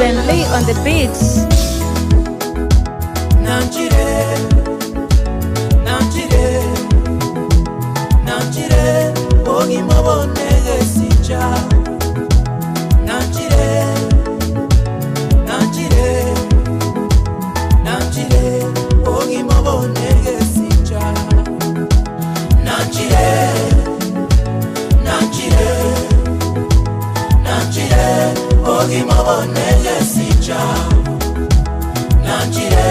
Ben Lee on the beats. Nanjire, nanjire, nanjire, ogi mabone gesija. Nanjire, nanjire, nanjire, ogi mabone gesija. Nanjire, nanjire, nanjire, ogi mabone gesija. Nanjire,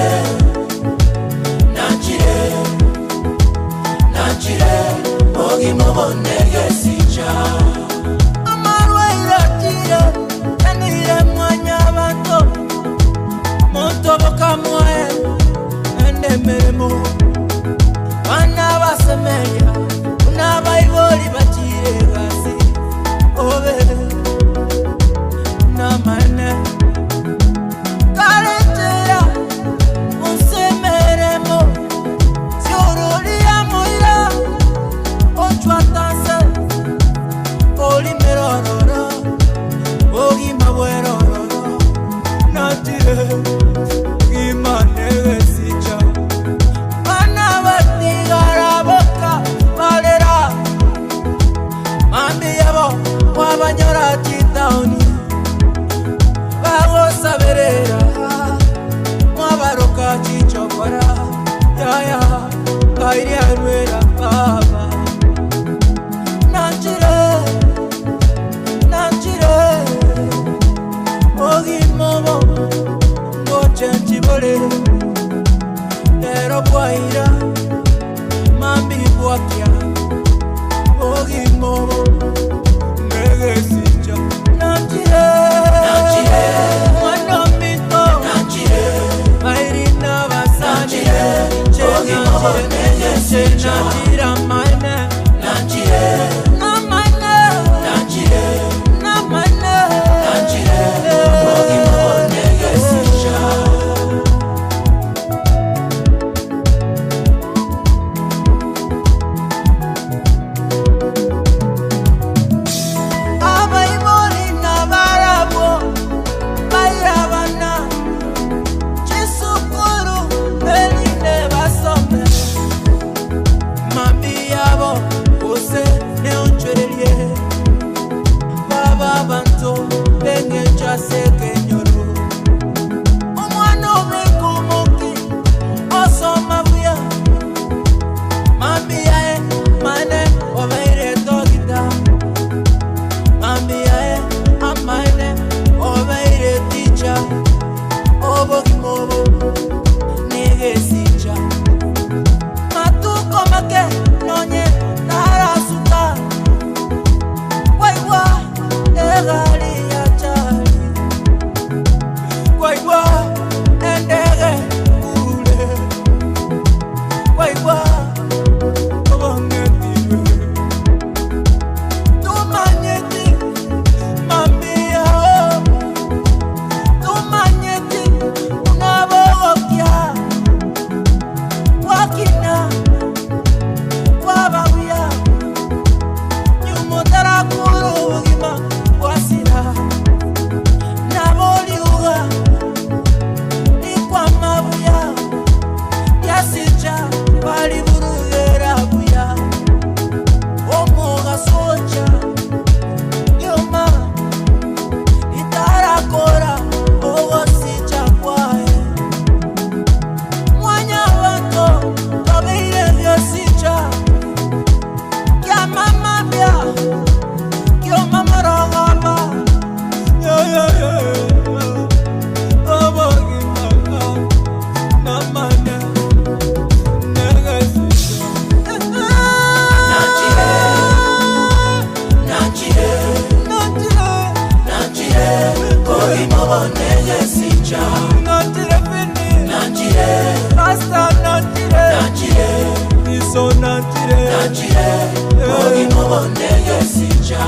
ogi mabone gesija. Amarwa iratire, enire mwanya banto. Monto boka mwae, ende meremo. Wana basemeya, unabaiboli batire gasi. Obe, na mane. Karetera, unsemeremo. Sioroli amoira. Ochuatanse, oli merororo, ogi mabuerororo. Nanjire, ogi manegesija. Mana batigara boka valera. Mami yabo, wabanyora chitaoni. Bago saberera, mwabaroka chichokora. Ya, kairi arwera baba. Nanjire, ogi mobo, ngoche nchibole. Ero kwaira, mambi bwakia. Ogi mobo, negesija. Nanjire, mwana mito. Nanjire, airina basani. Nanjire, ogi mobo, negesija. Nanjira mane. Nanjire. Nanjire, ogi mabone gesija.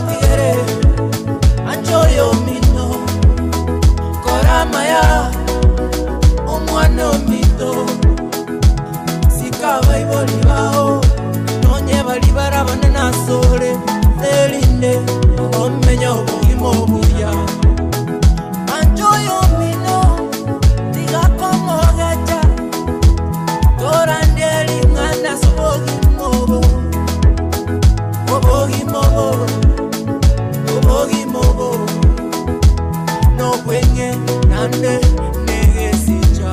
tigere anjoyo mino koramaya omwana omito sikaba ibolibao nonye bali barabana nasole selinde omenya obugimo obuya anjoyo mino tigakomogeja torandeli ngana sobogimobo obogimobo no kwenye nande negesija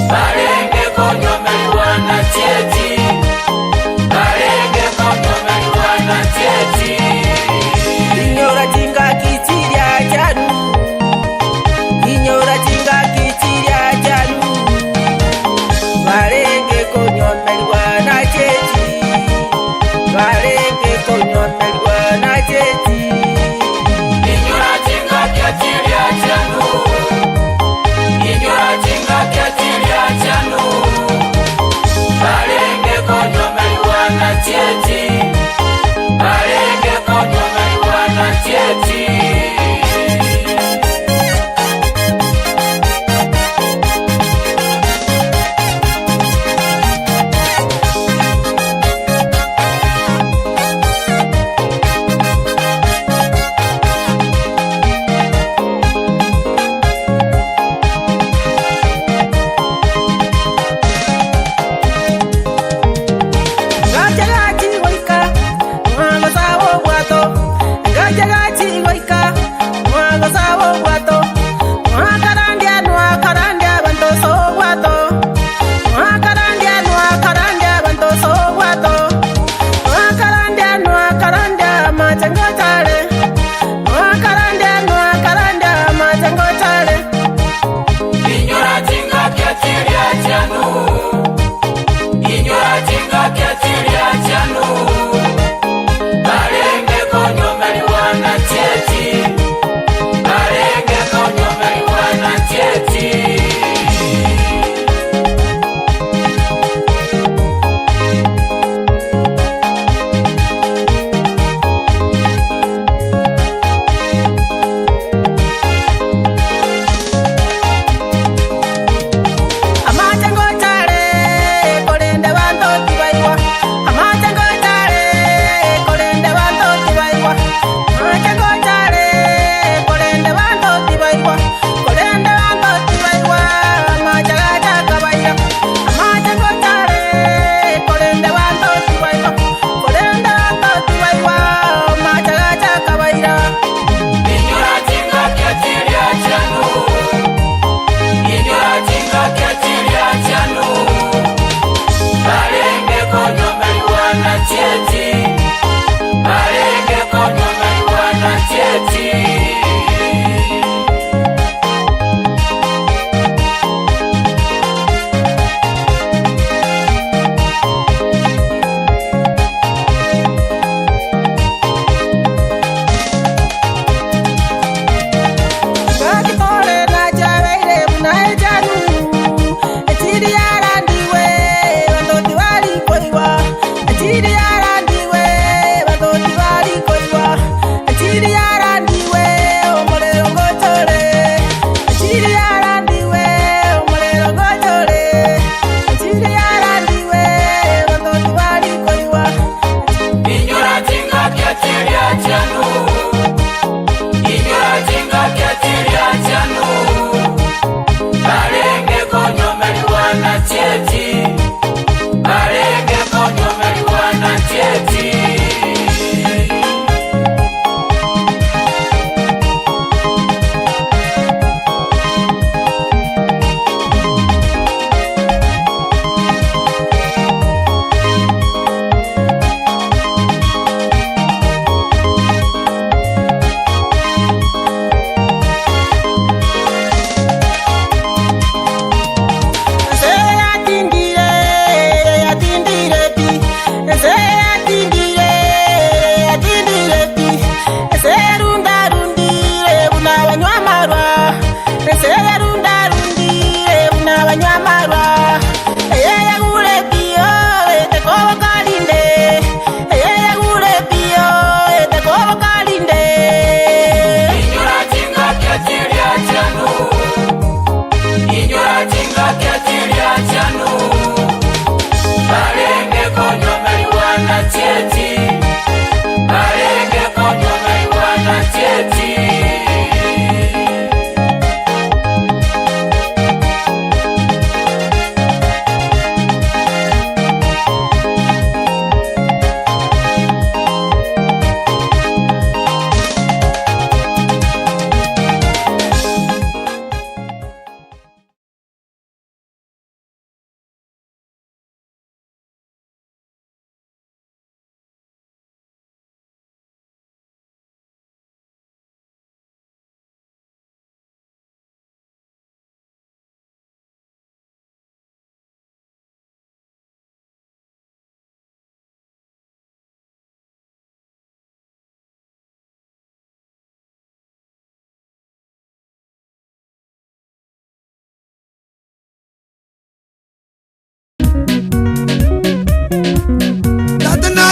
Balenge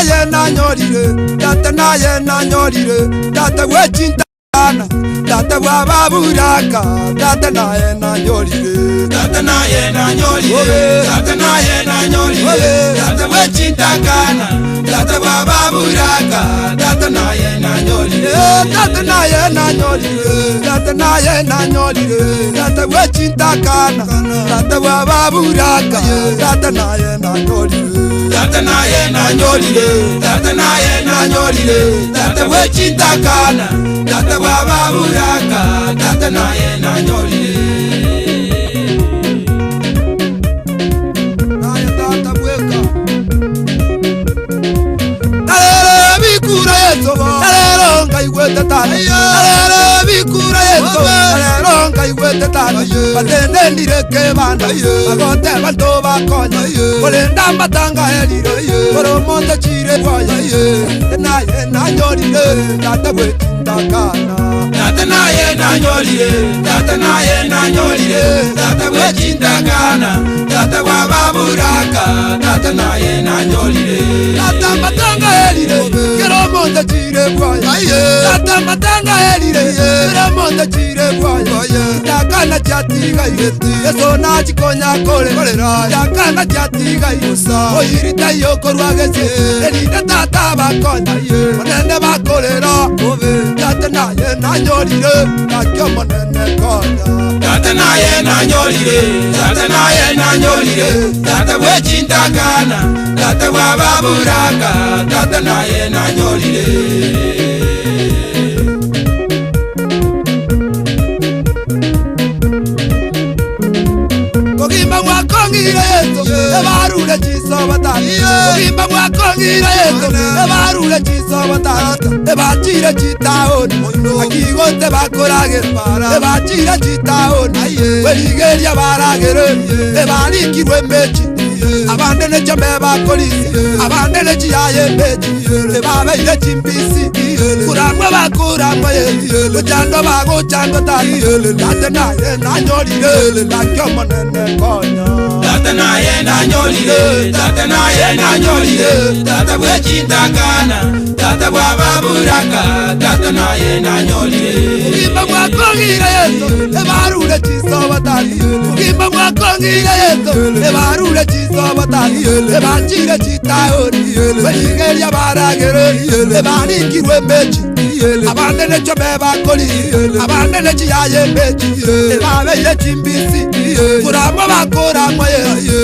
naye nanyorire, tata naye nanyorire, tata wechintana, tata wababuraka, tata naye nanyorire, tata naye nanyorire, tata naye nanyorire, tata wechintana, tata wababuraka, tata naye nanyorire, tata naye nanyorire, tata naye nanyorire, tata wechintana, tata wababuraka, tata naye nanyorire. Tata naye nanyorire, tata naye nanyorire, tata wechintana, tata wababuraka, tata naye nanyorire. Naye tata bweka. Nalero bikura yeso, nalero ngaigwete tata. Nalero bikura yeso, nalero ngaigwete tata. Batende ndireke bana, bagote banto bakonya. Kolenda matanga helire, koromonde chire boya. Naye nanyorire, tata wechintana. Tata naye nanyorire, tata naye nanyorire, tata wechintana, tata wababuraka, tata naye nanyorire. Tata matanga helire, koromonde chire boya. Tata matanga helire, koromonde chire boya. Takana chatiga ireti, yeso na chikonya kole. Takana chatiga irosa, oirita yoko ruagese. Elida tata bakonya, onene bakolera. Tata naye nanyorire, nakyo monene konya. Tata naye nanyorire, tata naye nanyorire, tata wechintana, tata wababuraka, tata naye nanyorire. Kogimba mwakongire yeso, ebarule chiso batani. Kogimba mwakongire yeso, ebarule chiso batani. Ebachire chitaoni, akigote bakorage, ebachire chitaoni. Weligeria baragere, ebarikirwe mechi. Abandene chombe bakolisi, abandene chiyaye mechi. Ebabeire chimbisi, kuramwe bakuramwe. Kuchando bakuchando tani. Tata naye nanyorire, nakyo monene konya. Tata naye nanyorire, tata naye nanyorire, tata wechintana, tata wababuraka, tata naye nanyorire. Kugimba mwakongire yeso, ebarule chiso batani. Kugimba mwakongire yeso, ebarule chiso batani. Ebachire chitaoni, weligeria baragere, ebarikirwe mechi. Abandene chombe bakolisi, abandene chiyaye mechi. Ebabeire chimbisi, kuramwe bakuramwe.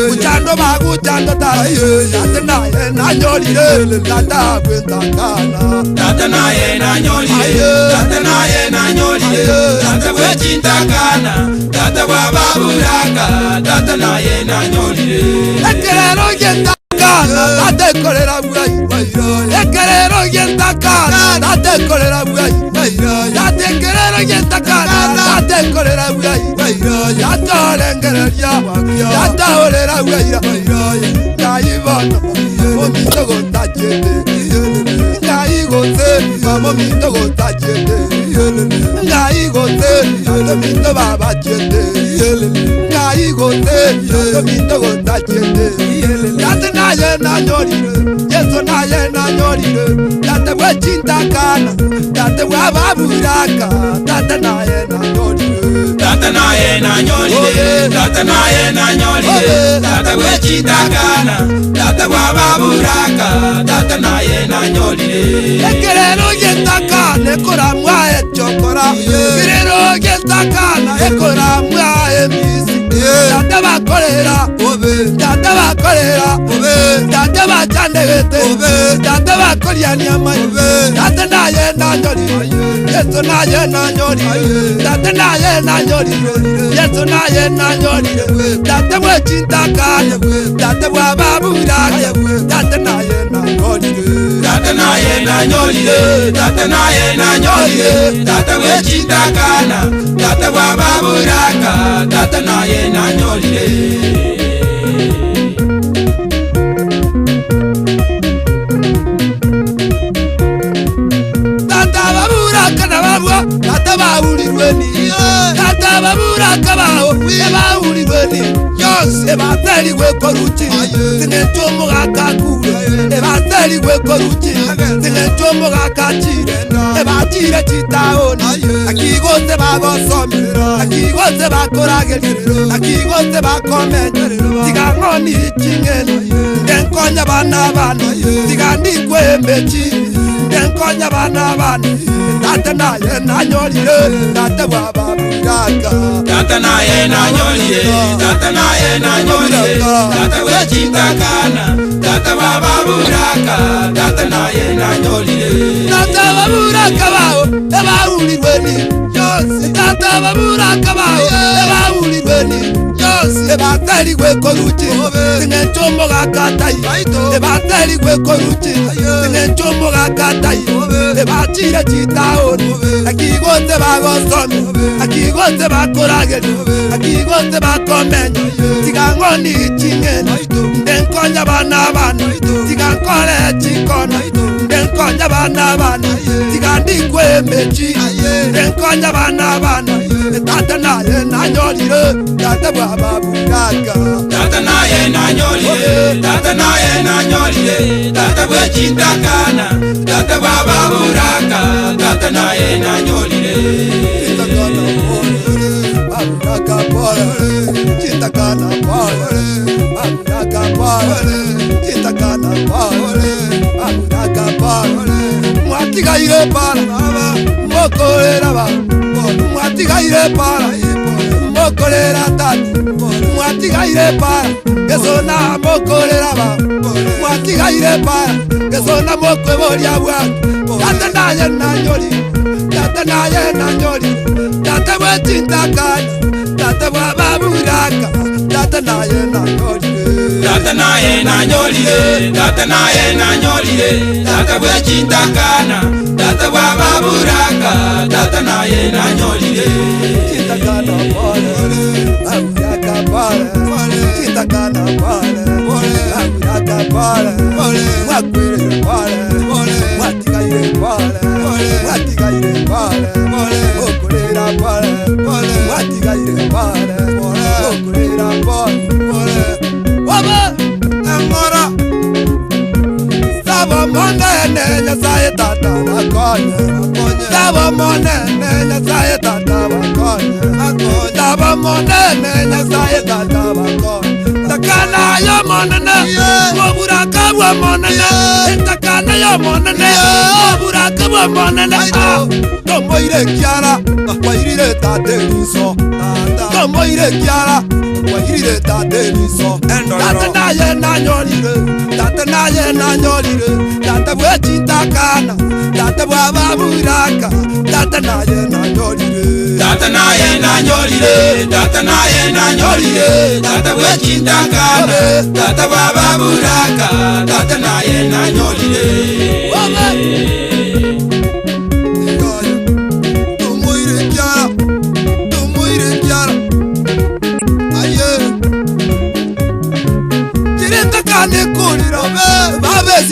Kuchando bakuchando tani. Tata naye nanyorire, tata kwentakana. Tata naye nanyorire, tata naye nanyorire, tata wechintana, tata wababuraka, tata naye nanyorire. Ekerero yentakana, tata kolera bwai. Ekerero yentakana, tata kolera bwai. Tata ekerero yentakana, tata kolera bwai. Tata olengereria, tata olera bwai. Naibana, momito gotajete. Naigote, momito gotajete. Naigote, momito babajete. Naigote, momito gotajete. Tata naye nanyorire, yeso naye nanyorire. Tata wechintana, tata wababuraka, tata naye nanyorire. Tata naye nanyorire, tata naye nanyorire, tata wechintana, tata wababuraka, tata naye nanyorire. Ekerero yentakana, ekoramwa echokora. Ekerero yentakana, ekoramwa emisi. Tata bakolera, tata bakolera, tata bachandegete, tata bakoliani amai. Tata naye nanyorire, yeso naye nanyorire. Tata naye nanyorire, yeso naye nanyorire. Tata wechintana, tata wababuraka, tata naye nanyorire. Tata naye nanyorire, tata naye nanyorire, tata wechintana, tata wababuraka, tata naye nanyorire. Tata baburaka na babwa, tata ebawulirweni tata baburaka bawo ebawulirweni yose ebateriwe koruki tinentomugakakure ebateriwe koruki tinentomugakakire ebakire kitaoni akigose bagosomi akigose bakoragerire akigose bakomenye tigangoni ikingeni ndenkonya bana bana tigandikwe emechi ndenkonya bana bana tata naye nanyolire tata bwababuraka tata naye nanyolire tata naye nanyolire tata wechitakana tata bababuraka tata naye nanyolire tata baburaka bawo ebawulirweni yose tata baburaka bawo ebawulirweni yose ebateriwe koruki tinentomugakatai ebateriwe koruki tinentomugakatai ebakire kitaoni akigose bagosomi akigose bakorageri akigose bakomenye tigangoni ikingeni ndenkonya bana bana tigankore chikono ndenkonya bana bana tigandikwe emechi ndenkonya bana bana tata naye nanyolire tata bwababuraka tata naye nanyolire tata naye nanyolire tata bwechitakana tata bwababuraka tata naye nanyolire baburaka pole chitakana pole baburaka pole chitakana pole baburaka pole mwatigaire para mokorera ba mwatigaire para mokorera tati mwatigaire para gesona mokorera ba mwatigaire para gesona mokweboria bwa tata naye nanyoli tata naye nanyoli tata bwechitakana tata bwababuraka tata naye nanyoli tata naye nanyolire tata naye nanyolire tata bwechitakana tata bwababuraka tata naye nanyolire chitakana pole baburaka pole chitakana pole baburaka pole mwakwirire pole mwatigaire pole mwatigaire pole okorera pole mwatigaire pole okorera pole waba amora saba monene nyasaye tata bakonye saba monene nyasaye tata bakonye saba monene nyasaye tata bakonye takana yo monene oburaka bwa monene takana yo monene oburaka bwa monene tomoire kiara wairire tateliso tomoire kiara wairire tateliso tata naye nanyolire tata naye nanyolire tata bwechitakana tata bwababuraka tata naye nanyolire tata naye nanyolire tata naye nanyolire tata bwechitakana tata bwababuraka tata naye nanyolire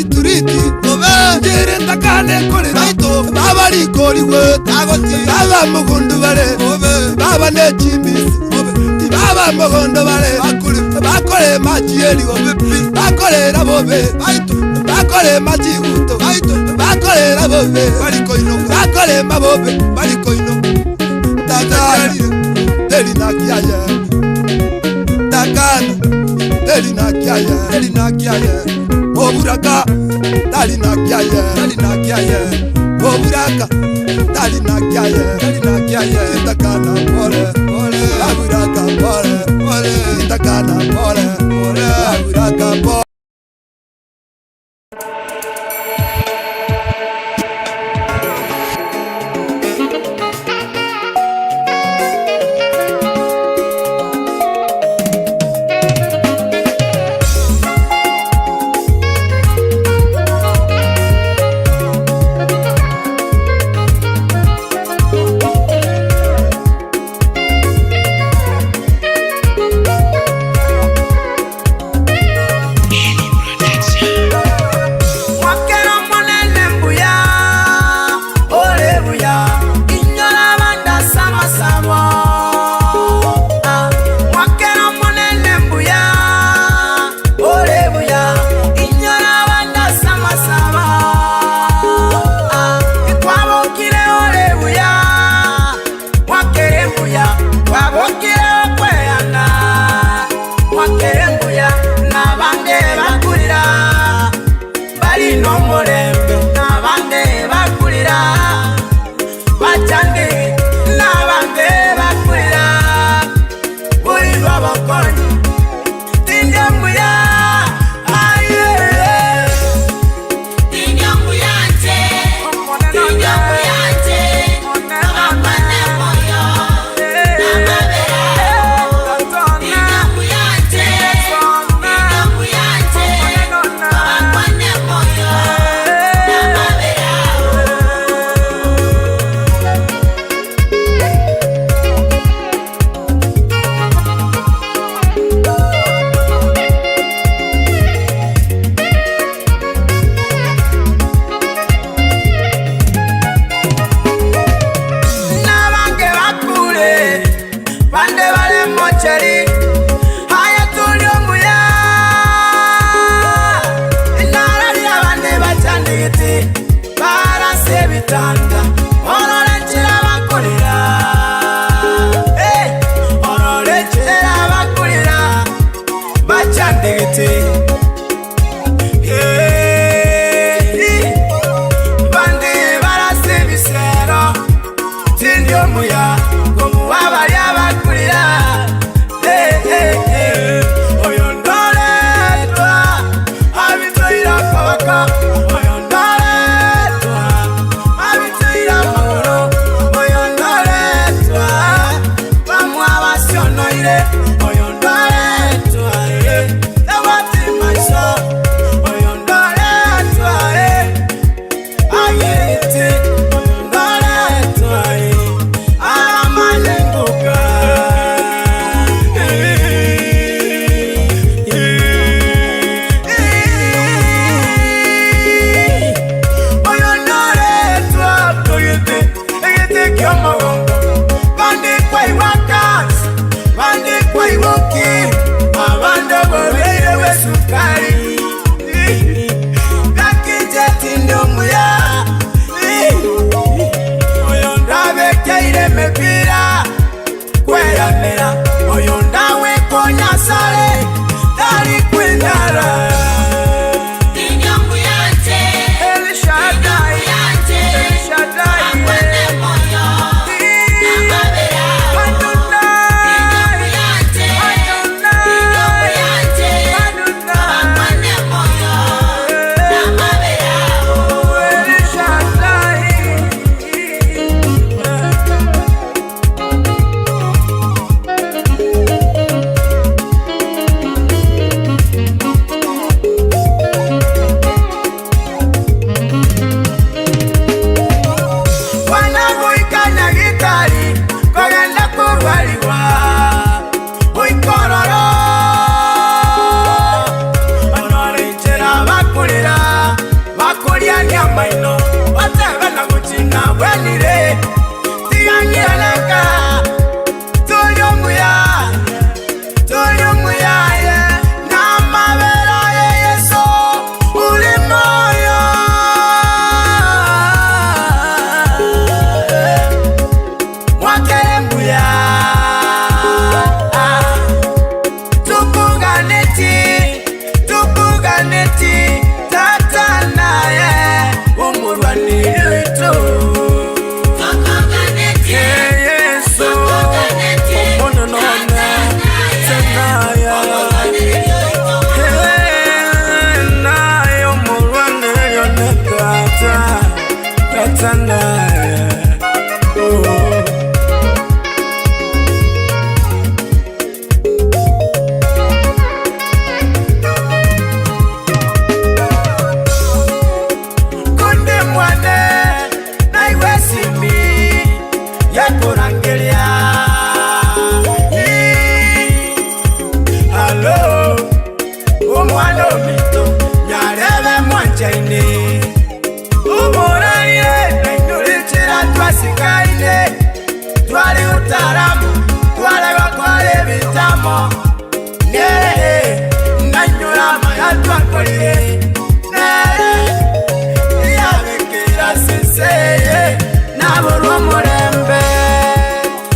Turiti jere takane kore raito baba ri kori we tagoti baba mugundu bare baba ne chimbisi baba mugundu bare bakore machieli bakore rabobe bakore machiguto bakore rabobe bakore mabobe barikoino tata deli nakiaye takana deli nakiaye oburaka talina kiaye oburaka talina kiaye takana pole aburaka pole takana pole aburaka pole mbuya wabukire kweyana mwakere mbuya nabande bakurira bari no murembe nabande bakurira bacandi nabande bakurira uri babakoni tinja mbuya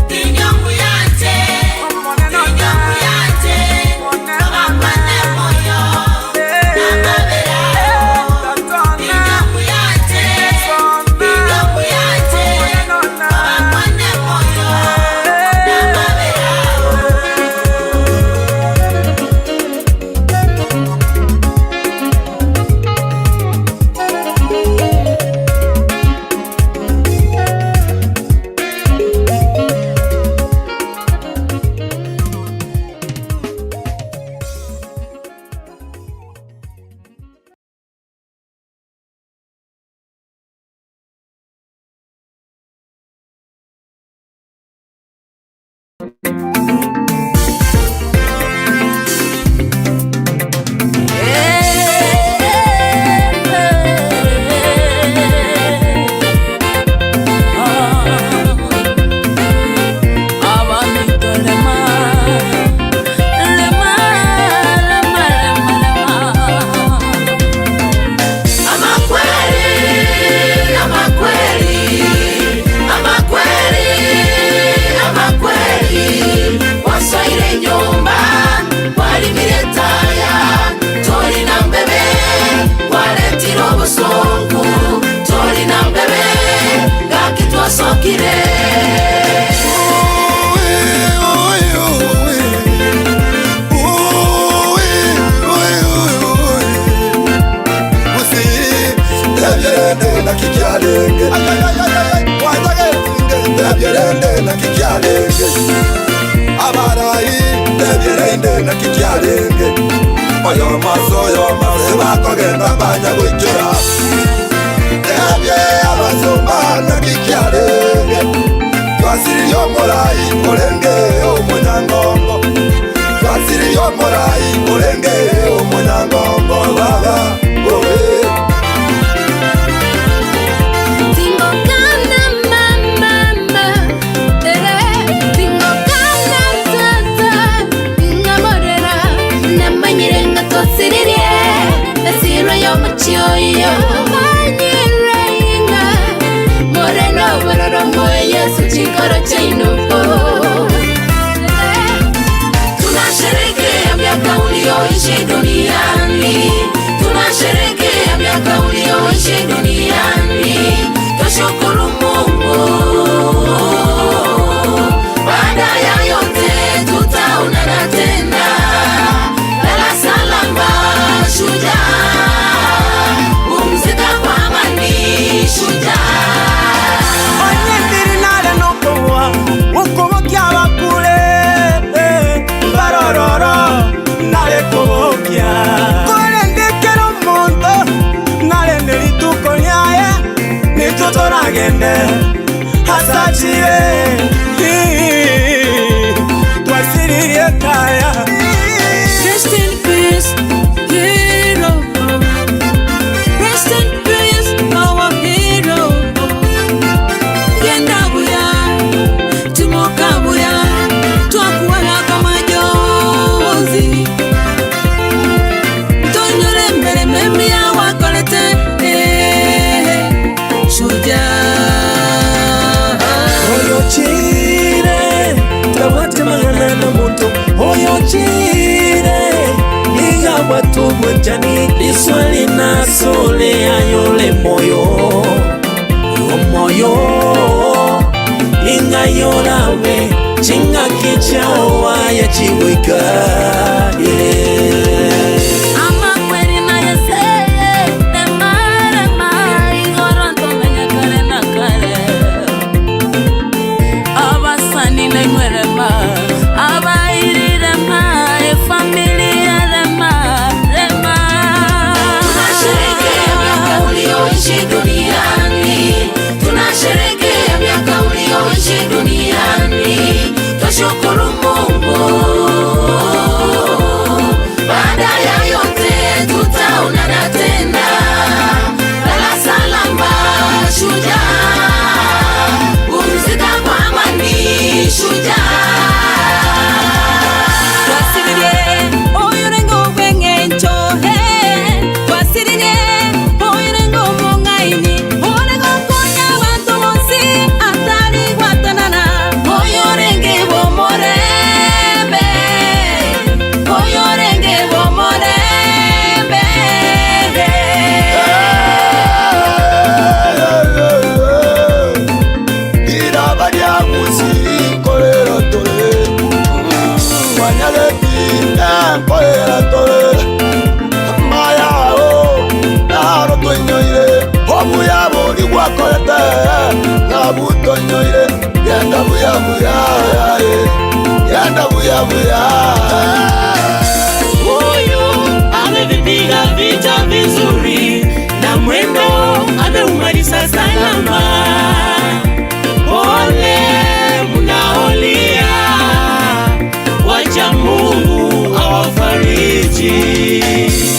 Inyongu kikiarenge oyo mase bakogenda banya gwichura ebye abasomba na kikiarenge twasiri yo morai olenge omunyangongo twasiri yo morai olenge omunyangongo baba owe Yo manyireinga moreno mororo moye Yesu chikoro cha inupo. Tunasherehekea miaka ulioishi duniani, tunasherehekea miaka ulioishi duniani, tushukuru Mungu. Baada ya yote tutaonana tena, lala salama shujaa. Hasachire twasiririe kaya. Rest in peace, hero. Rest in peace, our hero. Genda buya, tumoka buya, twakuwala kama jozi. Tonyole mbele memi ya wakolete shujaa. Chire tawate mahana na moto oyo chire liga watu mwenjani liswali na sole ayole moyo moyo inga yorawe chinga kichao ya chiwika Shukuru Mungu. Baada ya yote tutaonana tena, lala salama shujaa, pumzika kwa amani shujaa. Twasirire oyorengo bwenge nchohe, twasirire oyorengo mongaini, orengo konya bantu bonsi atari gwatanana oyorenge Huyu amevipiga vita vizuri na mwendo ameumaliza salama. Ole mnaolia, wacha Mungu awafariji.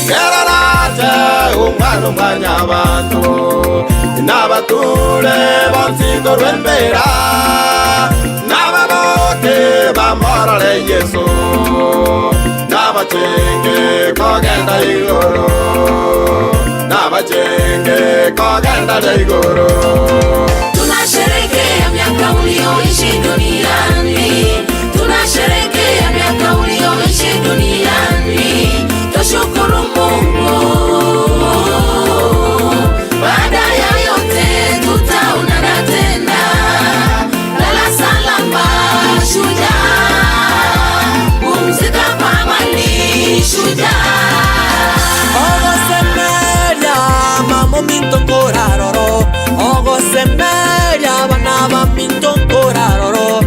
Kerarate umwana umwanya abantu n'abature bonsigo rwembera n'ababote bamorore Yesu n'abachenge kogenda igoro n'abachenge kogenda igoro. Tunasherehekea miaka ulioishi duniani, tunasherehekea miaka ulioishi duniani, tushukuru Mungu. Baada ya yote tutaonana tena, lala salama shujaa, pumzika kwa amani shujaa. Ogo semeria mamo minto koraroro, ogo semeria banaba minto koraroro.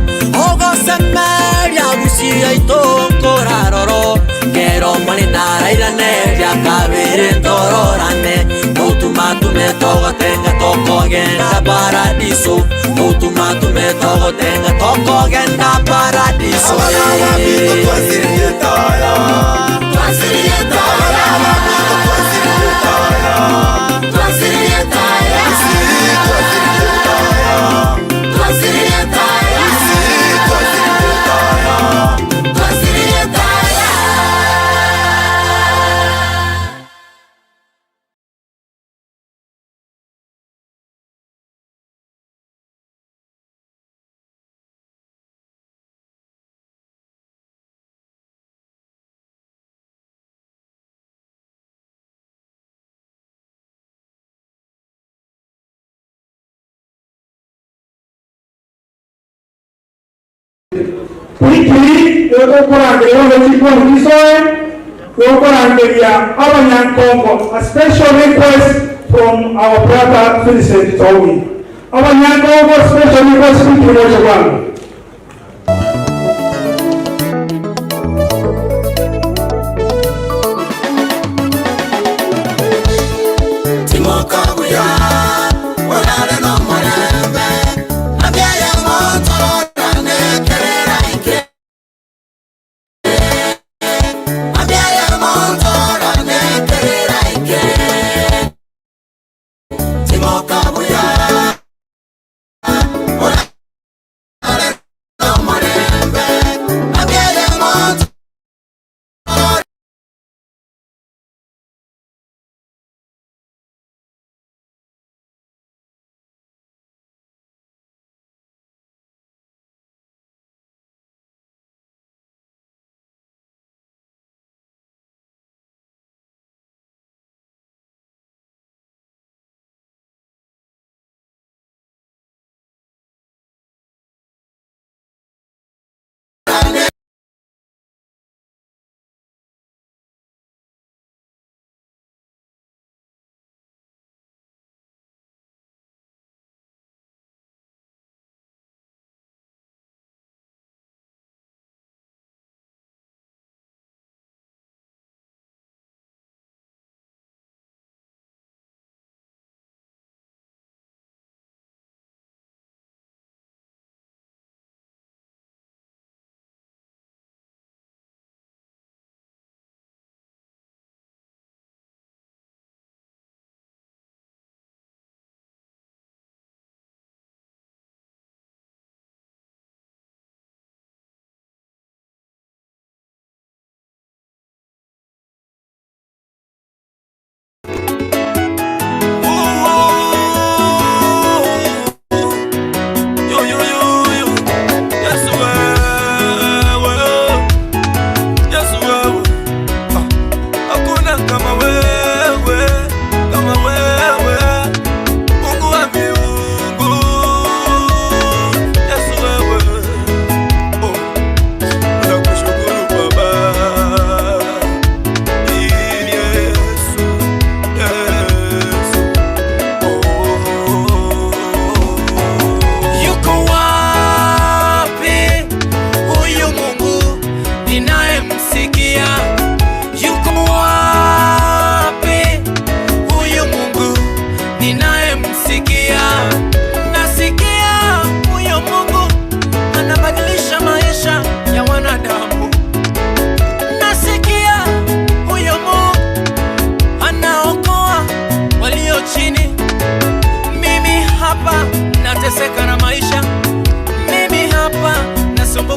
genda paradiso utuma tumetogo tenga toko genda paradiso Wiki yokorangiria wechikongisoe yokorangiria abanyankongo, a special request from our brother Vincent Towi. Abanyankongo special request wiki moja wangu.